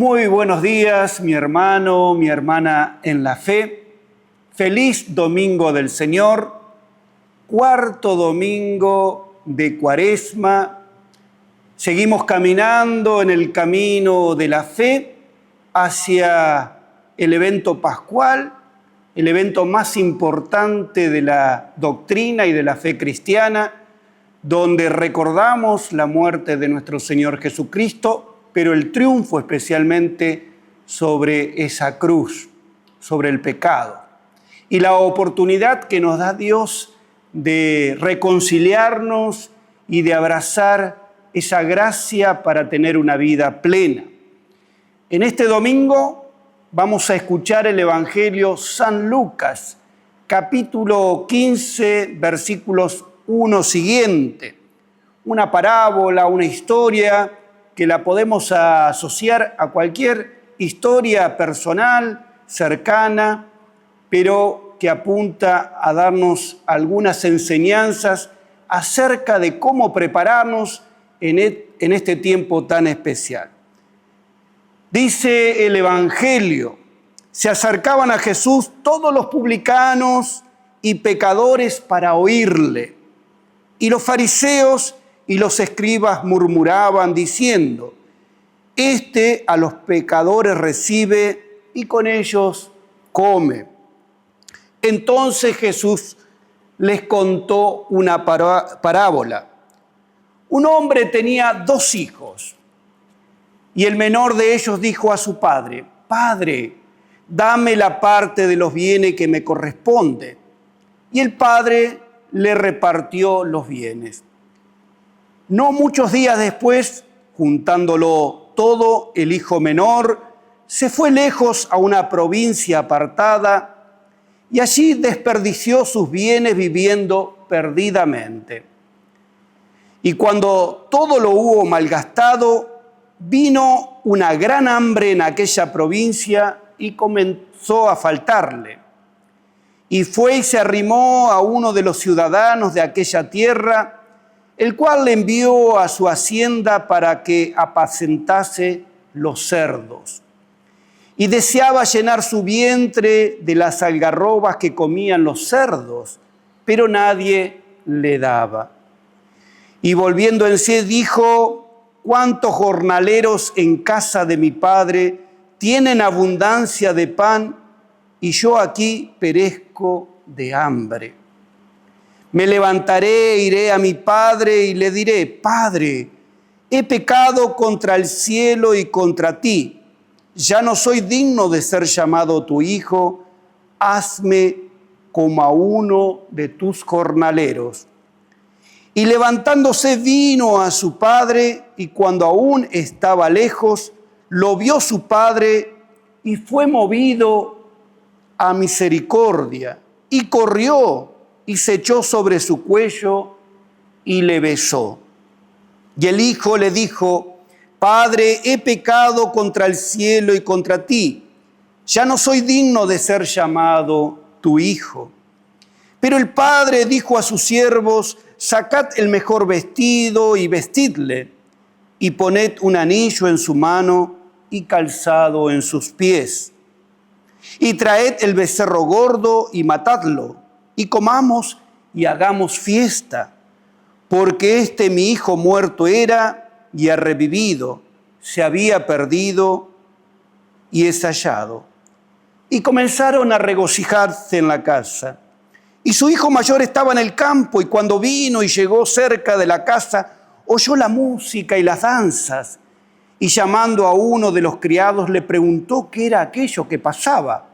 Muy buenos días, mi hermano, mi hermana en la fe. Feliz Domingo del Señor, cuarto domingo de Cuaresma. Seguimos caminando en el camino de la fe hacia el evento pascual, el evento más importante de la doctrina y de la fe cristiana, donde recordamos la muerte de nuestro Señor Jesucristo, pero el triunfo especialmente sobre esa cruz, sobre el pecado. Y la oportunidad que nos da Dios de reconciliarnos y de abrazar esa gracia para tener una vida plena. En este domingo vamos a escuchar el Evangelio San Lucas, capítulo 15, versículos 1 siguiente. Una parábola, una historia que la podemos asociar a cualquier historia personal, cercana, pero que apunta a darnos algunas enseñanzas acerca de cómo prepararnos en este tiempo tan especial. Dice el Evangelio: se acercaban a Jesús todos los publicanos y pecadores para oírle, y los fariseos y los escribas murmuraban diciendo: este a los pecadores recibe y con ellos come. Entonces Jesús les contó una parábola. Un hombre tenía 2 hijos, y el menor de ellos dijo a su padre: Padre, dame la parte de los bienes que me corresponde. Y el padre le repartió los bienes. No muchos días después, juntándolo todo, el hijo menor se fue lejos a una provincia apartada y allí desperdició sus bienes viviendo perdidamente. Y cuando todo lo hubo malgastado, vino una gran hambre en aquella provincia y comenzó a faltarle. Y fue y se arrimó a uno de los ciudadanos de aquella tierra, el cual le envió a su hacienda para que apacentase los cerdos. Y deseaba llenar su vientre de las algarrobas que comían los cerdos, pero nadie le daba. Y volviendo en sí dijo: ¿cuántos jornaleros en casa de mi padre tienen abundancia de pan y yo aquí perezco de hambre? Me levantaré, iré a mi padre y le diré: Padre, he pecado contra el cielo y contra ti. Ya no soy digno de ser llamado tu hijo. Hazme como a uno de tus jornaleros. Y levantándose vino a su padre, y cuando aún estaba lejos, lo vio su padre y fue movido a misericordia, y corrió y se echó sobre su cuello y le besó. Y el hijo le dijo: Padre, he pecado contra el cielo y contra ti. Ya no soy digno de ser llamado tu hijo. Pero el padre dijo a sus siervos: sacad el mejor vestido y vestidle, y poned un anillo en su mano y calzado en sus pies. Y traed el becerro gordo y matadlo, y comamos y hagamos fiesta, porque este mi hijo muerto era y ha revivido, se había perdido y es hallado. Y comenzaron a regocijarse en la casa. Y su hijo mayor estaba en el campo, y cuando vino y llegó cerca de la casa, oyó la música y las danzas, y llamando a uno de los criados le preguntó qué era aquello que pasaba.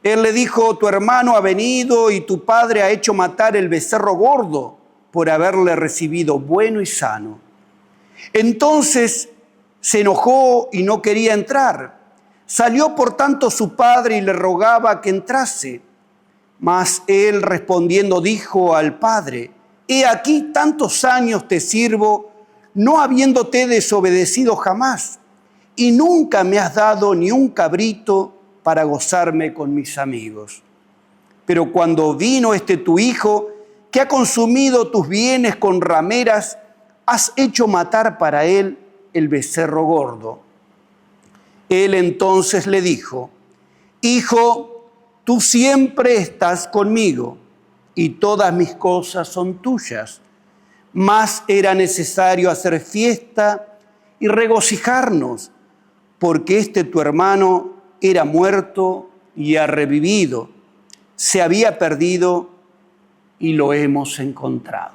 Él le dijo: tu hermano ha venido y tu padre ha hecho matar el becerro gordo por haberle recibido bueno y sano. Entonces se enojó y no quería entrar. Salió por tanto su padre y le rogaba que entrase. Mas él respondiendo dijo al padre: he aquí tantos años te sirvo, no habiéndote desobedecido jamás, y nunca me has dado ni un cabrito para gozarme con mis amigos. Pero cuando vino este tu hijo, que ha consumido tus bienes con rameras, has hecho matar para él el becerro gordo. Él entonces le dijo: Hijo, tú siempre estás conmigo y todas mis cosas son tuyas. Mas era necesario hacer fiesta y regocijarnos, porque este tu hermano era muerto y ha revivido, se había perdido y lo hemos encontrado.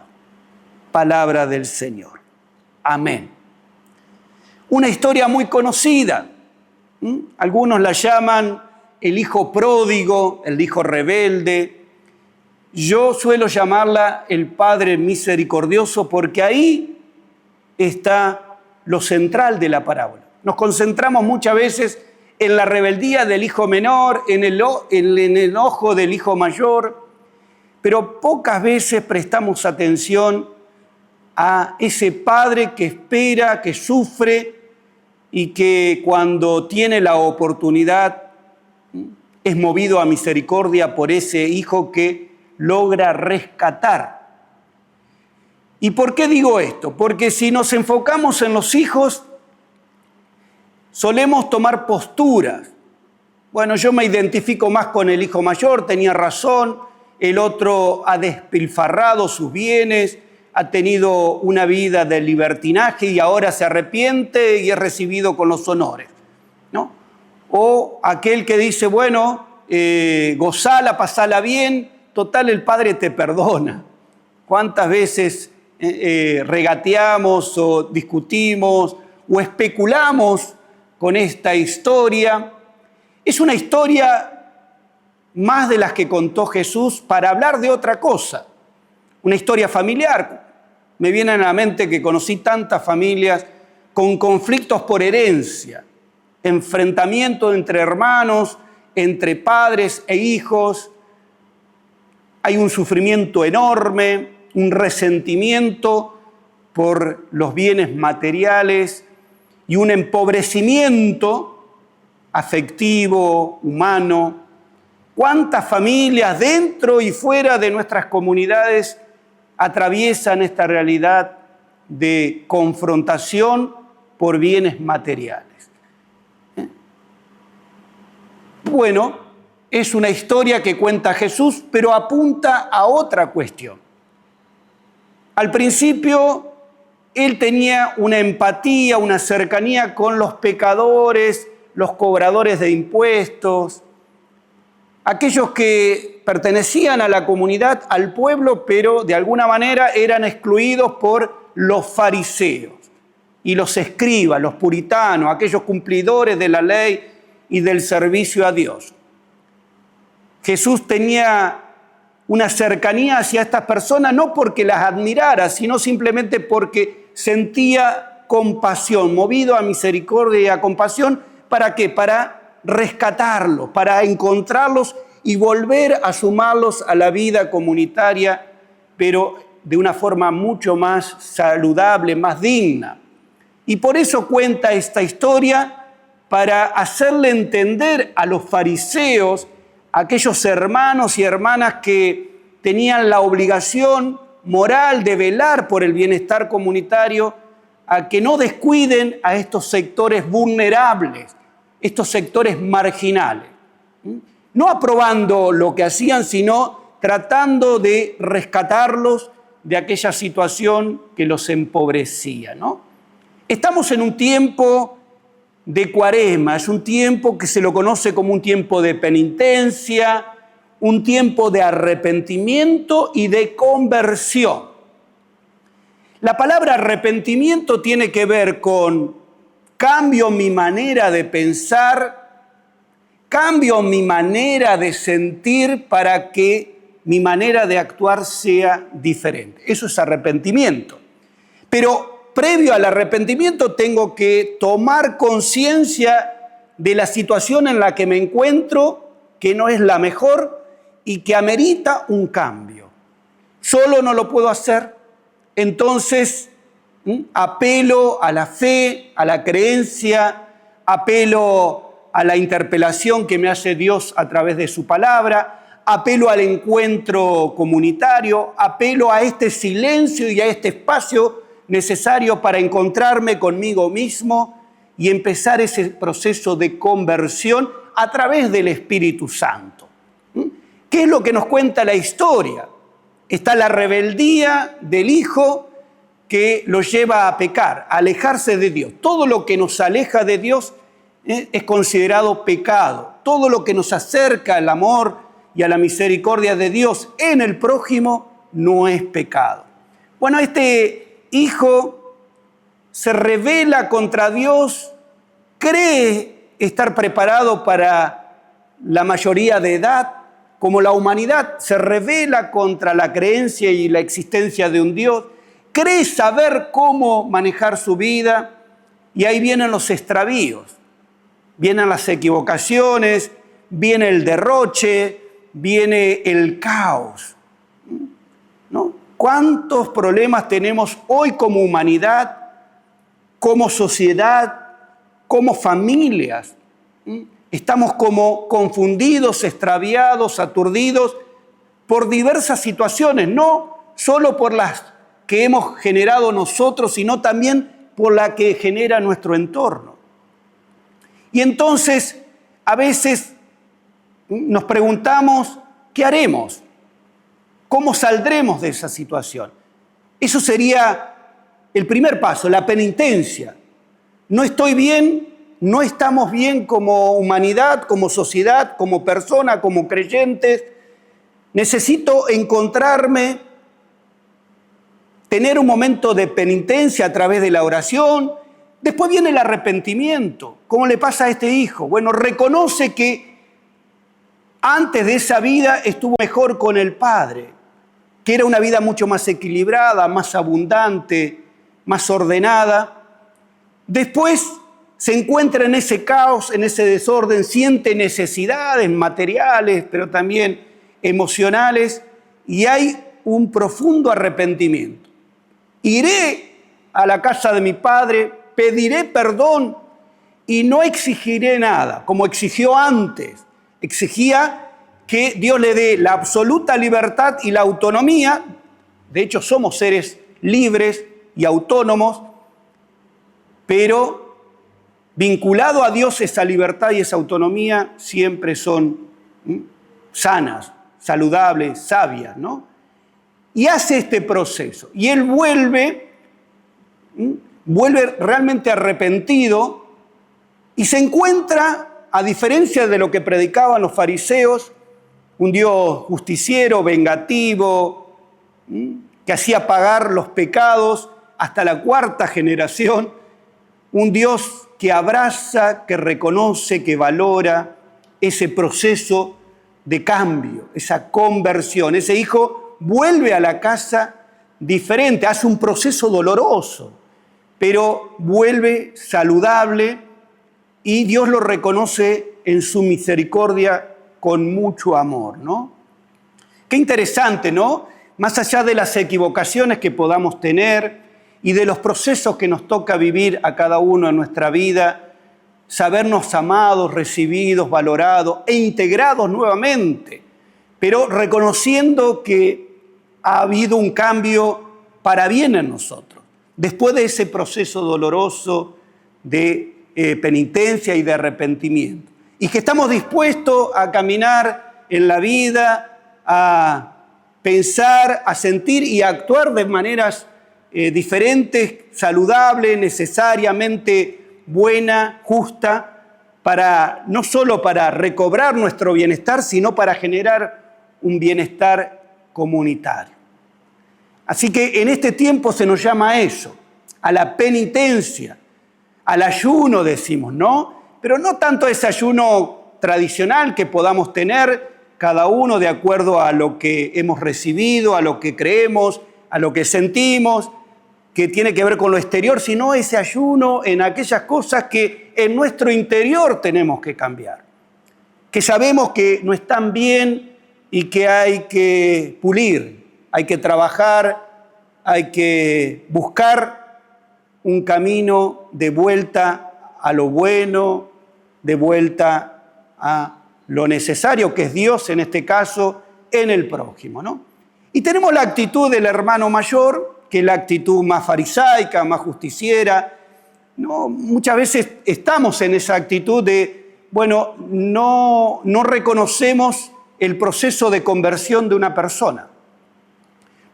Palabra del Señor. Amén. Una historia muy conocida. Algunos la llaman el hijo pródigo, el hijo rebelde. Yo suelo llamarla el Padre misericordioso porque ahí está lo central de la parábola. Nos concentramos muchas veces en la rebeldía del hijo menor, en el enojo del hijo mayor, pero pocas veces prestamos atención a ese padre que espera, que sufre y que cuando tiene la oportunidad es movido a misericordia por ese hijo que logra rescatar. ¿Y por qué digo esto? Porque si nos enfocamos en los hijos, solemos tomar posturas. Bueno, yo me identifico más con el hijo mayor, tenía razón, el otro ha despilfarrado sus bienes, ha tenido una vida de libertinaje y ahora se arrepiente y es recibido con los honores, ¿no? O aquel que dice, bueno, gozala, pasala bien, total el Padre te perdona. ¿Cuántas veces regateamos o discutimos o especulamos con esta historia? Es una historia más de las que contó Jesús para hablar de otra cosa, una historia familiar. Me viene a la mente que conocí tantas familias con conflictos por herencia, enfrentamientos entre hermanos, entre padres e hijos. Hay un sufrimiento enorme, un resentimiento por los bienes materiales y un empobrecimiento afectivo, humano. ¿Cuántas familias dentro y fuera de nuestras comunidades atraviesan esta realidad de confrontación por bienes materiales? Bueno, es una historia que cuenta Jesús, pero apunta a otra cuestión. Al principio, él tenía una empatía, una cercanía con los pecadores, los cobradores de impuestos, aquellos que pertenecían a la comunidad, al pueblo, pero de alguna manera eran excluidos por los fariseos y los escribas, los puritanos, aquellos cumplidores de la ley y del servicio a Dios. Jesús tenía una cercanía hacia estas personas, no porque las admirara, sino simplemente porque sentía compasión, movido a misericordia y a compasión. ¿Para qué? Para rescatarlos, para encontrarlos y volver a sumarlos a la vida comunitaria, pero de una forma mucho más saludable, más digna. Y por eso cuenta esta historia, para hacerle entender a los fariseos, a aquellos hermanos y hermanas que tenían la obligación moral de velar por el bienestar comunitario, a que no descuiden a estos sectores vulnerables, estos sectores marginales. No aprobando lo que hacían, sino tratando de rescatarlos de aquella situación que los empobrecía, ¿no? Estamos en un tiempo de Cuaresma, es un tiempo que se lo conoce como un tiempo de penitencia, un tiempo de arrepentimiento y de conversión. La palabra arrepentimiento tiene que ver con cambio mi manera de pensar, cambio mi manera de sentir para que mi manera de actuar sea diferente. Eso es arrepentimiento. Pero previo al arrepentimiento tengo que tomar conciencia de la situación en la que me encuentro, que no es la mejor y que amerita un cambio. Solo no lo puedo hacer, entonces apelo a la fe, a la creencia, apelo a la interpelación que me hace Dios a través de su palabra, apelo al encuentro comunitario, apelo a este silencio y a este espacio necesario para encontrarme conmigo mismo y empezar ese proceso de conversión a través del Espíritu Santo. ¿Qué es lo que nos cuenta la historia? Está la rebeldía del hijo que lo lleva a pecar, a alejarse de Dios. Todo lo que nos aleja de Dios es considerado pecado. Todo lo que nos acerca al amor y a la misericordia de Dios en el prójimo no es pecado. Bueno, este hijo se rebela contra Dios, cree estar preparado para la mayoría de edad, como la humanidad se rebela contra la creencia y la existencia de un Dios, cree saber cómo manejar su vida y ahí vienen los extravíos, vienen las equivocaciones, viene el derroche, viene el caos, ¿no? ¿Cuántos problemas tenemos hoy como humanidad, como sociedad, como familias? Estamos como confundidos, extraviados, aturdidos por diversas situaciones, no solo por las que hemos generado nosotros, sino también por la que genera nuestro entorno. Y entonces, a veces nos preguntamos, ¿qué haremos? ¿Cómo saldremos de esa situación? Eso sería el primer paso, la penitencia. No estoy bien, no estamos bien como humanidad, como sociedad, como persona, como creyentes. Necesito encontrarme, tener un momento de penitencia a través de la oración. Después viene el arrepentimiento. ¿Cómo le pasa a este hijo? Bueno, reconoce que antes de esa vida estuvo mejor con el padre, que era una vida mucho más equilibrada, más abundante, más ordenada. Después se encuentra en ese caos, en ese desorden, siente necesidades materiales, pero también emocionales, y hay un profundo arrepentimiento. Iré a la casa de mi padre, pediré perdón y no exigiré nada, como exigió antes. Exigía que Dios le dé la absoluta libertad y la autonomía. De hecho, somos seres libres y autónomos, pero vinculado a Dios esa libertad y esa autonomía siempre son sanas, saludables, sabias, ¿no? Y hace este proceso. Y él vuelve realmente arrepentido y se encuentra, a diferencia de lo que predicaban los fariseos, un Dios justiciero, vengativo, que hacía pagar los pecados hasta la cuarta generación, un Dios que abraza, que reconoce, que valora ese proceso de cambio, esa conversión. Ese hijo vuelve a la casa diferente, hace un proceso doloroso, pero vuelve saludable y Dios lo reconoce en su misericordia con mucho amor, ¿no? Qué interesante, ¿no? Más allá de las equivocaciones que podamos tener y de los procesos que nos toca vivir a cada uno en nuestra vida, sabernos amados, recibidos, valorados e integrados nuevamente, pero reconociendo que ha habido un cambio para bien en nosotros. Después de ese proceso doloroso de penitencia y de arrepentimiento. Y que estamos dispuestos a caminar en la vida, a pensar, a sentir y a actuar de maneras diferentes, saludables, necesariamente buena, justa, no solo para recobrar nuestro bienestar, sino para generar un bienestar comunitario. Así que en este tiempo se nos llama a eso, a la penitencia, al ayuno decimos, ¿no? Pero no tanto ese ayuno tradicional que podamos tener cada uno de acuerdo a lo que hemos recibido, a lo que creemos, a lo que sentimos, que tiene que ver con lo exterior, sino ese ayuno en aquellas cosas que en nuestro interior tenemos que cambiar, que sabemos que no están bien y que hay que pulir, hay que trabajar, hay que buscar un camino de vuelta a lo bueno, de vuelta a lo necesario, que es Dios en este caso, en el prójimo, ¿no? Y tenemos la actitud del hermano mayor, que es la actitud más farisaica, más justiciera, ¿no? Muchas veces estamos en esa actitud de, bueno, no reconocemos el proceso de conversión de una persona.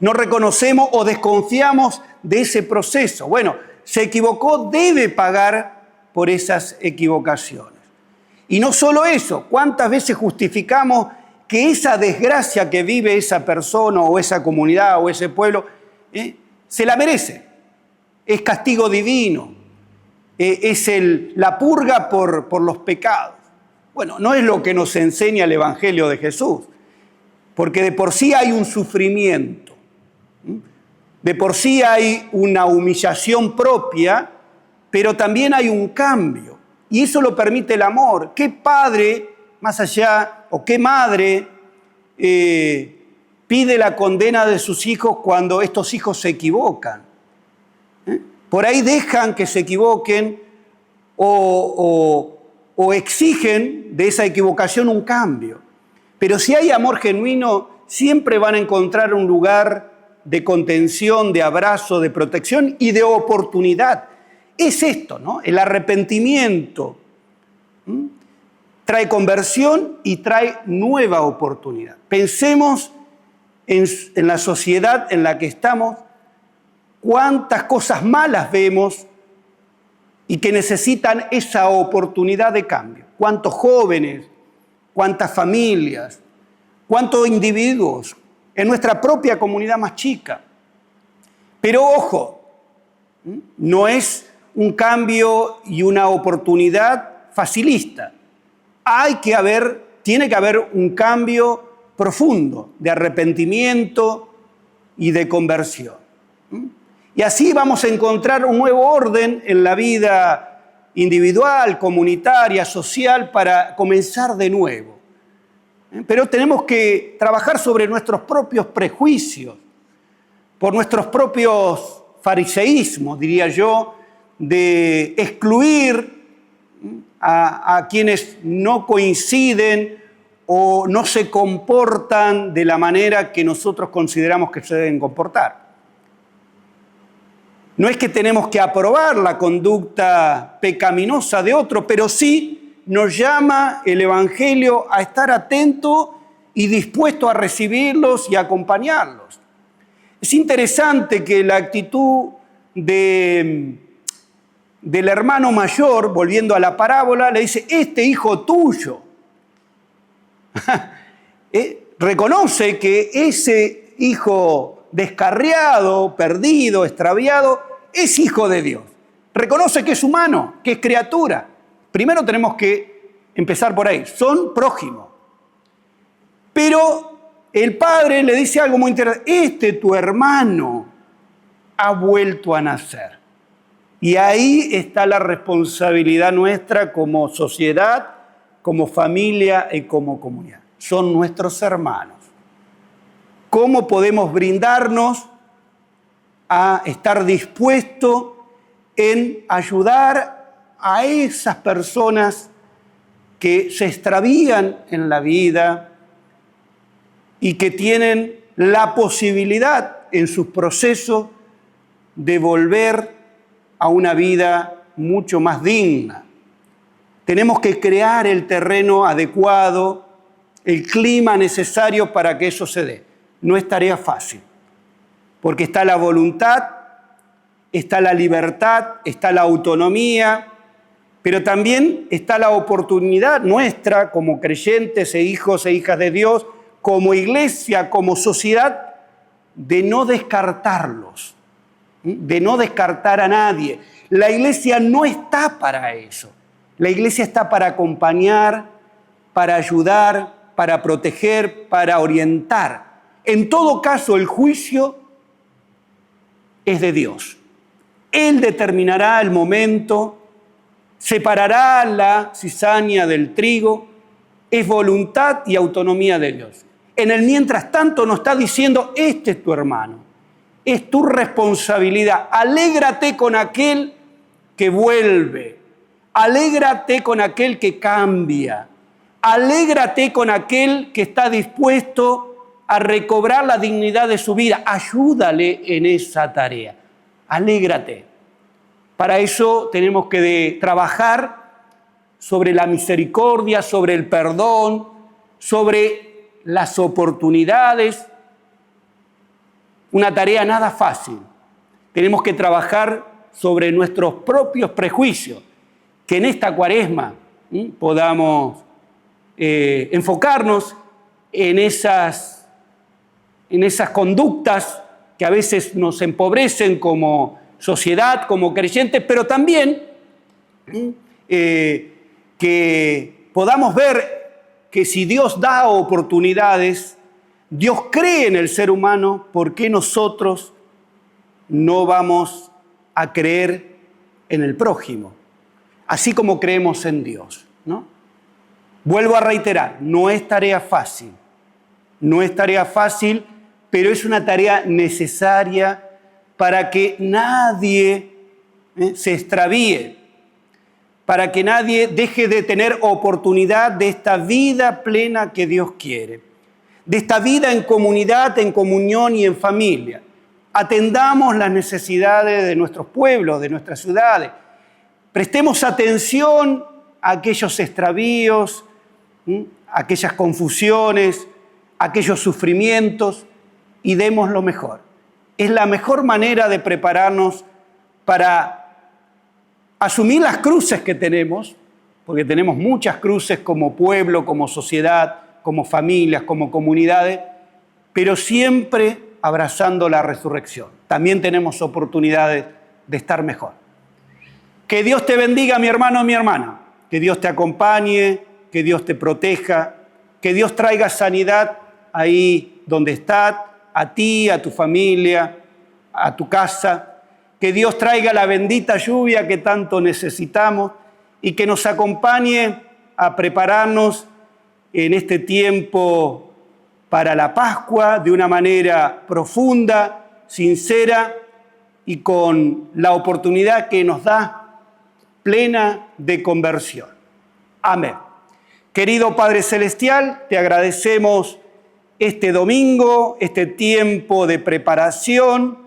No reconocemos o desconfiamos de ese proceso. Bueno, se equivocó, debe pagar por esas equivocaciones. Y no solo eso, ¿cuántas veces justificamos que esa desgracia que vive esa persona o esa comunidad o ese pueblo se la merece? Es castigo divino, es la purga por los pecados. Bueno, no es lo que nos enseña el Evangelio de Jesús, porque de por sí hay un sufrimiento, de por sí hay una humillación propia, pero también hay un cambio, y eso lo permite el amor. ¿Qué padre, más allá, o qué madre pide la condena de sus hijos cuando estos hijos se equivocan? Por ahí dejan que se equivoquen o exigen de esa equivocación un cambio. Pero si hay amor genuino, siempre van a encontrar un lugar de contención, de abrazo, de protección y de oportunidad. Es esto, ¿no? El arrepentimiento trae conversión y trae nueva oportunidad. Pensemos en la sociedad en la que estamos, cuántas cosas malas vemos y que necesitan esa oportunidad de cambio. Cuántos jóvenes, cuántas familias, cuántos individuos en nuestra propia comunidad más chica. Pero ojo, no es un cambio y una oportunidad facilista. Tiene que haber un cambio profundo de arrepentimiento y de conversión. Y así vamos a encontrar un nuevo orden en la vida individual, comunitaria, social, para comenzar de nuevo. Pero tenemos que trabajar sobre nuestros propios prejuicios, por nuestros propios fariseísmos, diría yo, de excluir a quienes no coinciden o no se comportan de la manera que nosotros consideramos que se deben comportar. No es que tenemos que aprobar la conducta pecaminosa de otro, pero sí nos llama el Evangelio a estar atento y dispuesto a recibirlos y a acompañarlos. Es interesante que la actitud del hermano mayor, volviendo a la parábola, le dice, este hijo tuyo. Reconoce que ese hijo descarriado, perdido, extraviado, es hijo de Dios. Reconoce que es humano, que es criatura. Primero tenemos que empezar por ahí. Son prójimos. Pero el padre le dice algo muy interesante. Tu hermano ha vuelto a nacer. Y ahí está la responsabilidad nuestra como sociedad, como familia y como comunidad. Son nuestros hermanos. ¿Cómo podemos brindarnos a estar dispuestos en ayudar a esas personas que se extravían en la vida y que tienen la posibilidad en sus procesos de volver a una vida mucho más digna? Tenemos que crear el terreno adecuado, el clima necesario para que eso se dé. No es tarea fácil, porque está la voluntad, está la libertad, está la autonomía, pero también está la oportunidad nuestra como creyentes e hijos e hijas de Dios, como iglesia, como sociedad, de no descartarlos, de no descartar a nadie. La iglesia no está para eso. La iglesia está para acompañar, para ayudar, para proteger, para orientar. En todo caso, el juicio es de Dios. Él determinará el momento, separará la cizaña del trigo, es voluntad y autonomía de Dios. En el mientras tanto nos está diciendo, este es tu hermano, es tu responsabilidad. Alégrate con aquel que vuelve, alégrate con aquel que cambia, alégrate con aquel que está dispuesto a recobrar la dignidad de su vida. Ayúdale en esa tarea, alégrate. Para eso tenemos que trabajar sobre la misericordia, sobre el perdón, sobre las oportunidades. Una tarea nada fácil. Tenemos que trabajar sobre nuestros propios prejuicios, que en esta Cuaresma podamos enfocarnos en esas conductas que a veces nos empobrecen como sociedad, como creyentes, pero también que podamos ver que si Dios da oportunidades, Dios cree en el ser humano, ¿por qué nosotros no vamos a creer en el prójimo? Así como creemos en Dios, ¿no? Vuelvo a reiterar, no es tarea fácil, pero es una tarea necesaria para que nadie se extravíe, para que nadie deje de tener oportunidad de esta vida plena que Dios quiere, de esta vida en comunidad, en comunión y en familia. Atendamos las necesidades de nuestros pueblos, de nuestras ciudades. Prestemos atención a aquellos extravíos, a aquellas confusiones, a aquellos sufrimientos y demos lo mejor. Es la mejor manera de prepararnos para asumir las cruces que tenemos, porque tenemos muchas cruces como pueblo, como sociedad, como familias, como comunidades, pero siempre abrazando la resurrección. También tenemos oportunidades de estar mejor. Que Dios te bendiga, mi hermano, mi hermana. Que Dios te acompañe, que Dios te proteja, que Dios traiga sanidad ahí donde estás, a ti, a tu familia, a tu casa. Que Dios traiga la bendita lluvia que tanto necesitamos y que nos acompañe a prepararnos en este tiempo para la Pascua de una manera profunda, sincera y con la oportunidad que nos da plena de conversión. Amén. Querido Padre Celestial, te agradecemos este domingo, este tiempo de preparación,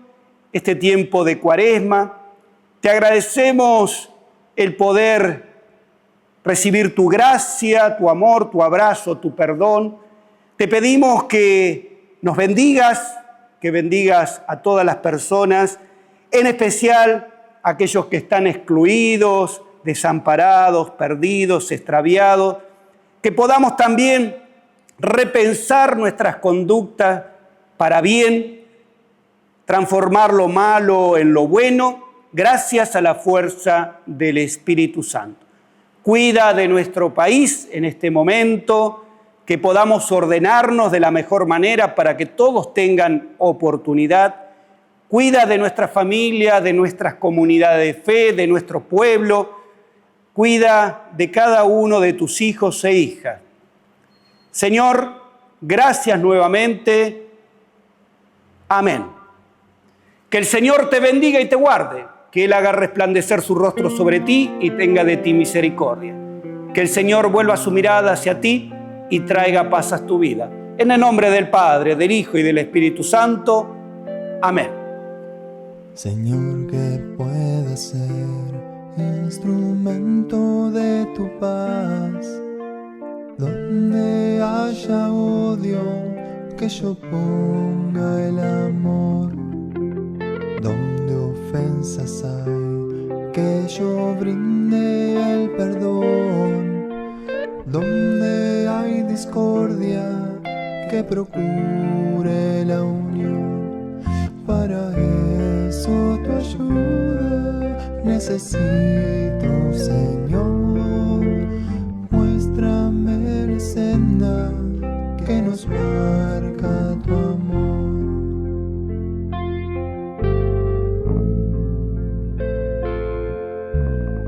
este tiempo de Cuaresma. Te agradecemos el poder recibir tu gracia, tu amor, tu abrazo, tu perdón. Te pedimos que nos bendigas, que bendigas a todas las personas, en especial a aquellos que están excluidos, desamparados, perdidos, extraviados, que podamos también repensar nuestras conductas para bien, transformar lo malo en lo bueno, gracias a la fuerza del Espíritu Santo. Cuida de nuestro país en este momento, que podamos ordenarnos de la mejor manera para que todos tengan oportunidad. Cuida de nuestra familia, de nuestras comunidades de fe, de nuestro pueblo. Cuida de cada uno de tus hijos e hijas. Señor, gracias nuevamente. Amén. Que el Señor te bendiga y te guarde, que Él haga resplandecer su rostro sobre ti y tenga de ti misericordia. Que el Señor vuelva su mirada hacia ti y traiga paz a tu vida. En el nombre del Padre, del Hijo y del Espíritu Santo. Amén. Señor, que pueda ser instrumento de tu paz. Donde haya odio, que yo ponga el amor. Donde ofensas hay, que yo brinde el perdón. Donde hay discordia, que procure la unión. Para eso tu ayuda necesito, Señor. Muéstrame la senda que nos marca tu amor.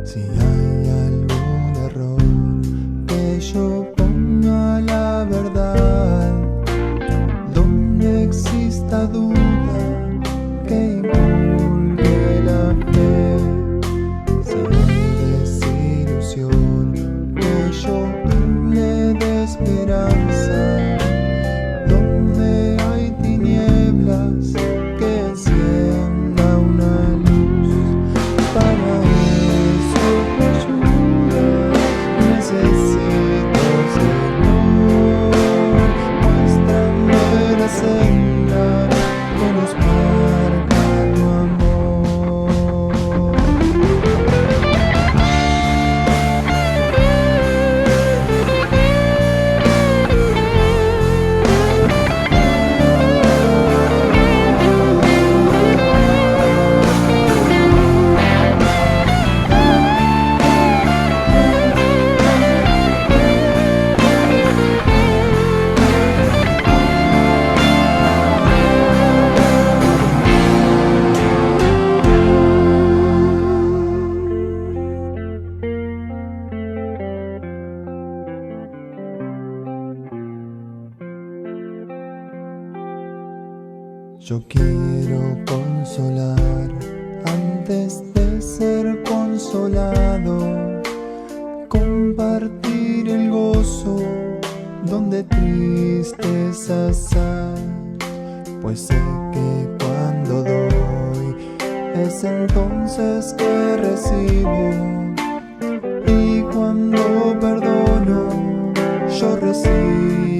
Si hay algún error, que yo ponga la verdad. Donde exista duda, que inculque la fe. Si hay desilusión, que yo hable de esperanza. Donde hay tinieblas, que encienda una luz para Yo quiero consolar antes de ser consolado, compartir el gozo donde tristezas hay, pues sé que cuando doy es entonces que recibo, y cuando perdono yo recibo.